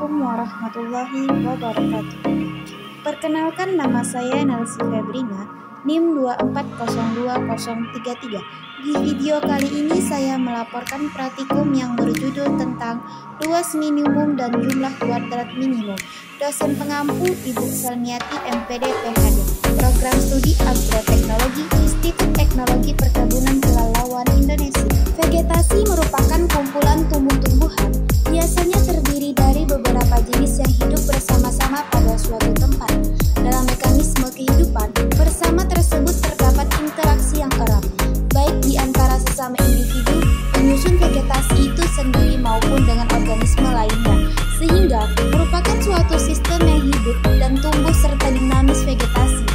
Assalamualaikum warahmatullahi wabarakatuh. Perkenalkan, nama saya Nelsi Febrina, NIM 2402033. Di video kali ini saya melaporkan praktikum yang berjudul tentang luas minimum dan jumlah kuadrat minimum. Dosen pengampu Ibu Selmiati MPD PhD, Program Studi Agroteknologi, Institut Teknologi Perkebunan Pelalawan Indonesia. Vegetasi merupakan kumpulan tumbuh-tumbuhan, biasanya terdiri dari beberapa jenis yang hidup bersama-sama pada suatu tempat. Dalam mekanisme kehidupan bersama tersebut terdapat interaksi yang erat, baik di antara sesama individu, penyusun vegetasi itu sendiri maupun dengan organisme lainnya, sehingga merupakan suatu sistem yang hidup dan tumbuh serta dinamis. Vegetasi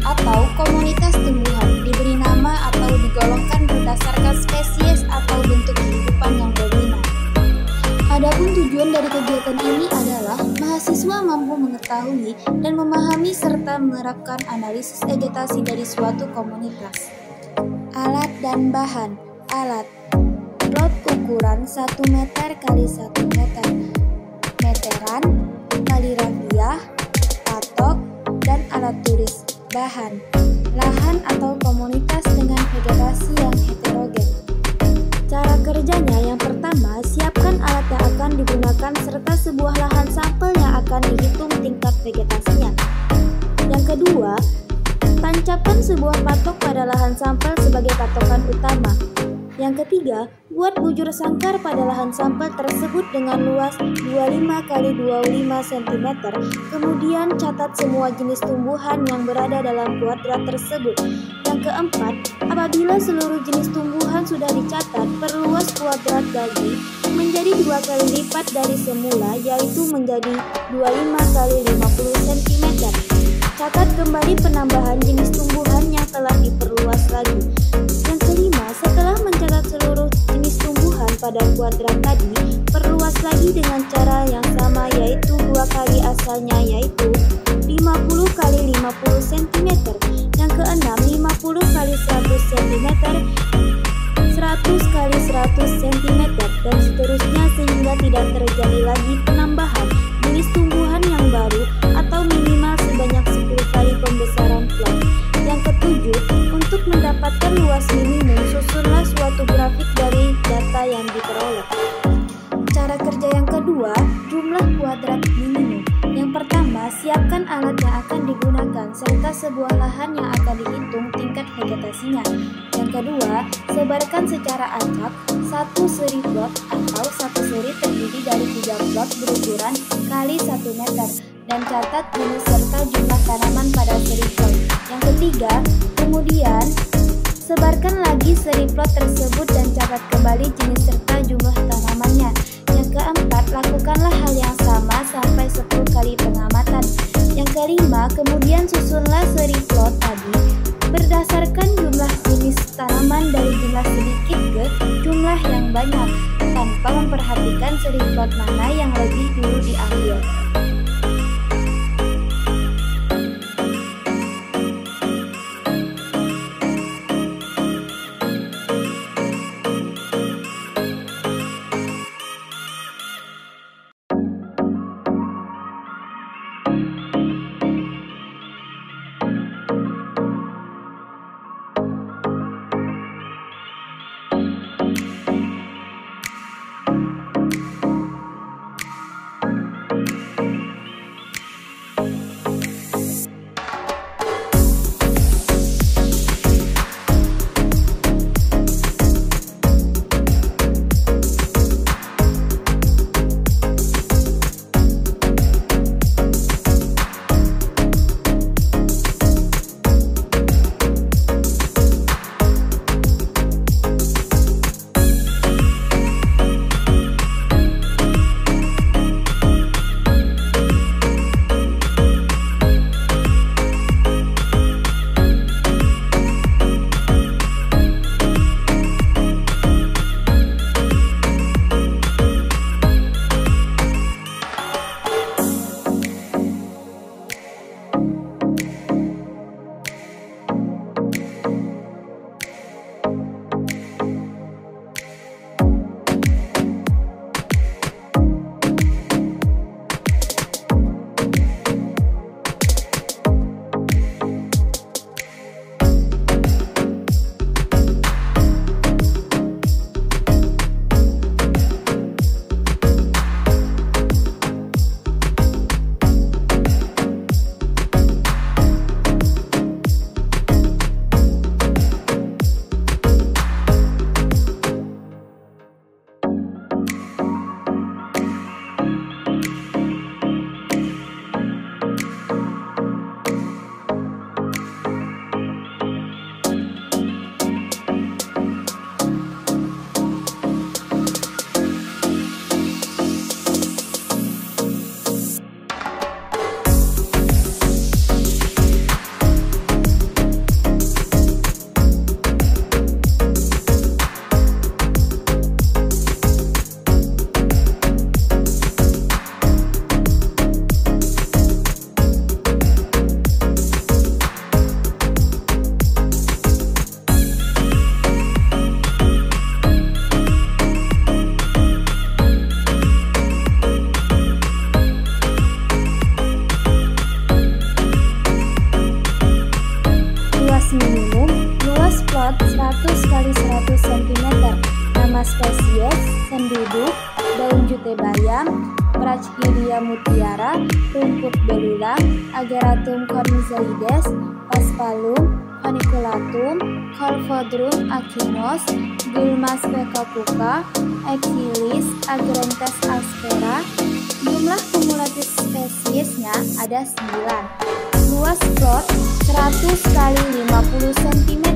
atau komunitas tumbuhan diberi nama atau digolongkan berdasarkan spesies atau bentuk kehidupan yang dominan. Adapun tujuan dari kegiatan ini adalah mahasiswa mampu mengetahui dan memahami serta menerapkan analisis vegetasi dari suatu komunitas. Alat dan bahan. Alat: plot ukuran 1 meter x 1 meter, meteran, tali rafiah, patok, dan alat tulis. Bahan: lahan atau komunitas dengan vegetasi yang heterogen. Cara kerjanya: yang pertama, siapkan alat yang akan digunakan serta sebuah lahan sampel yang akan dihitung tingkat vegetasinya. Yang kedua, tancapkan sebuah patok pada lahan sampel sebagai patokan utama. Yang ketiga, buat bujur sangkar pada lahan sampel tersebut dengan luas 25 x 25 cm. Kemudian catat semua jenis tumbuhan yang berada dalam kuadrat tersebut. Yang keempat, apabila seluruh jenis tumbuhan sudah dicatat, perluas kuadrat lagi menjadi 2 kali lipat dari semula, yaitu menjadi 25 x 50 cm. Catat kembali penambahan jenis tumbuhan yang telah diperluas lagi. Yang kelima, setelah mencatat seluruh jenis tumbuhan pada kuadrat tadi, perluas lagi dengan cara yang sama, yaitu 2 kali asalnya, yaitu 50 x 50 cm. Yang keenam, 50 x 100 cm, 100 x 100 cm, dan seterusnya sehingga tidak terjadi lagi penambahan jenis tumbuhan yang baru atau minimal sebanyak 10 kali pembesaran plot. Yang ketujuh, untuk mendapatkan luas minimum, susunlah suatu grafik dari data yang diperoleh. Cara kerja yang kedua, jumlah kuadrat minimum. Yang pertama, siapkan alat yang akan digunakan serta sebuah lahan yang akan dihitung tingkat vegetasinya. Yang kedua, sebarkan secara acak satu seri plot atau satu seri terdiri dari 3 plot berukuran kali 1 meter dan catat jenis serta jumlah tanaman pada seri plot. Yang ketiga, kemudian sebarkan lagi seri plot tersebut dan catat kembali jenis serta jumlah tanamannya. Yang keempat, lakukanlah hal yang sama sampai 10 kali pengamatan. Yang kelima, kemudian susunlah seri plot tadi berdasarkan jumlah jenis tanaman dari jumlah sedikit ke jumlah yang banyak, tanpa memperhatikan seri plot mana yang lebih dulu diambil. ayam, Brachyria mutiara, rumput belulang, Ageratum cornizoides, Paspalum, Paniculatum, Colphodrum acinus, Gulma specapuca, Exilis, Agrentes aspera. Jumlah kumulatif spesiesnya ada 9. Luas plot 100 kali 50 cm.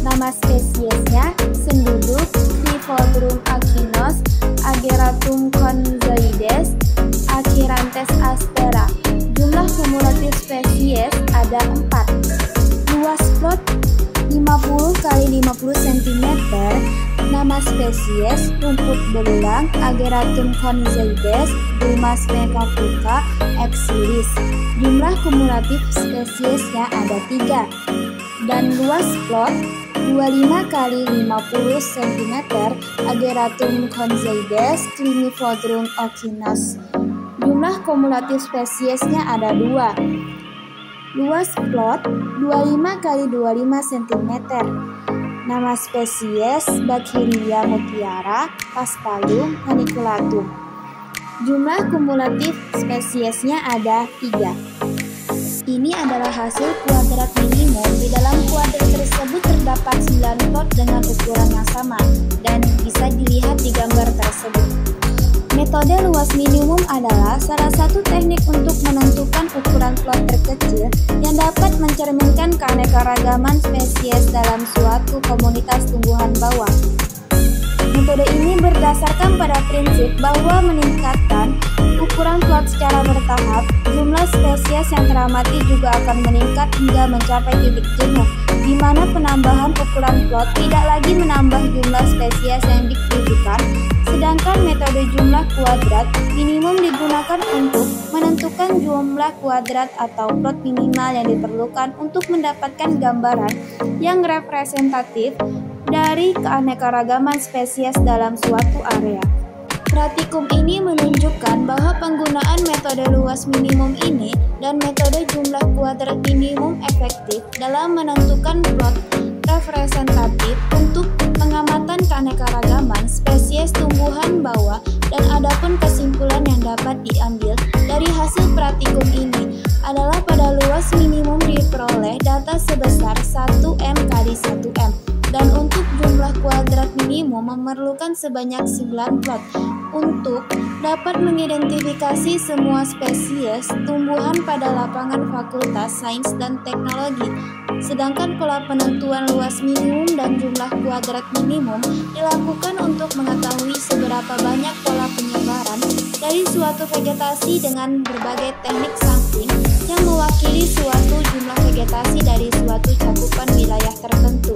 Nama spesiesnya senduduk, Triphodrum acinus, Ageratum cornizoides, Achiranthes aspera. Jumlah kumulatif spesies ada 4. Luas plot 50 kali 50 cm. Nama spesies rumput belulang, Ageratum cornizoides, Gulma specapuca, Exilis. Jumlah kumulatif spesiesnya ada 3. Dan luas plot 25 kali 50 cm. Ageratum cornizoides, Cliniphodrum acinus. Jumlah kumulatif spesiesnya ada 2. Luas plot 25 kali 25 cm. Nama spesies Brachyria mutiara, Paspalum, Paniculatum. Jumlah kumulatif spesiesnya ada 3. Ini adalah hasil kuadrat minimum. Di dalam kuadrat tersebut terdapat 9 plot dengan ukuran yang sama dan bisa dilihat di gambar tersebut. Metode luas minimum adalah salah satu teknik untuk menentukan ukuran plot terkecil yang dapat mencerminkan keanekaragaman spesies dalam suatu komunitas tumbuhan bawah. Metode ini berdasarkan pada prinsip bahwa meningkatkan ukuran plot secara bertahap, jumlah spesies yang teramati juga akan meningkat hingga mencapai titik jenuh, di mana penambahan ukuran plot tidak lagi menambah jumlah spesies yang ditujukan. Sedangkan metode jumlah kuadrat minimum digunakan untuk menentukan jumlah kuadrat atau plot minimal yang diperlukan untuk mendapatkan gambaran yang representatif dari keanekaragaman spesies dalam suatu area. Praktikum ini menunjukkan bahwa penggunaan metode luas minimum ini dan metode jumlah kuadrat minimum efektif dalam menentukan plot representatif untuk pengamatan keanekaragaman spesies tumbuhan bawah. Dan adapun kesimpulan yang dapat diambil dari hasil praktikum ini adalah pada luas minimum diperoleh data sebesar 1M kali 1M, dan untuk jumlah kuadrat minimum memerlukan sebanyak 9 plot untuk dapat mengidentifikasi semua spesies tumbuhan pada lapangan Fakultas Sains dan Teknologi. Sedangkan pola penentuan luas minimum dan jumlah kuadrat minimum dilakukan untuk mengetahui seberapa banyak pola penyebaran dari suatu vegetasi dengan berbagai teknik sampling yang mewakili suatu jumlah vegetasi dari suatu cakupan wilayah tertentu.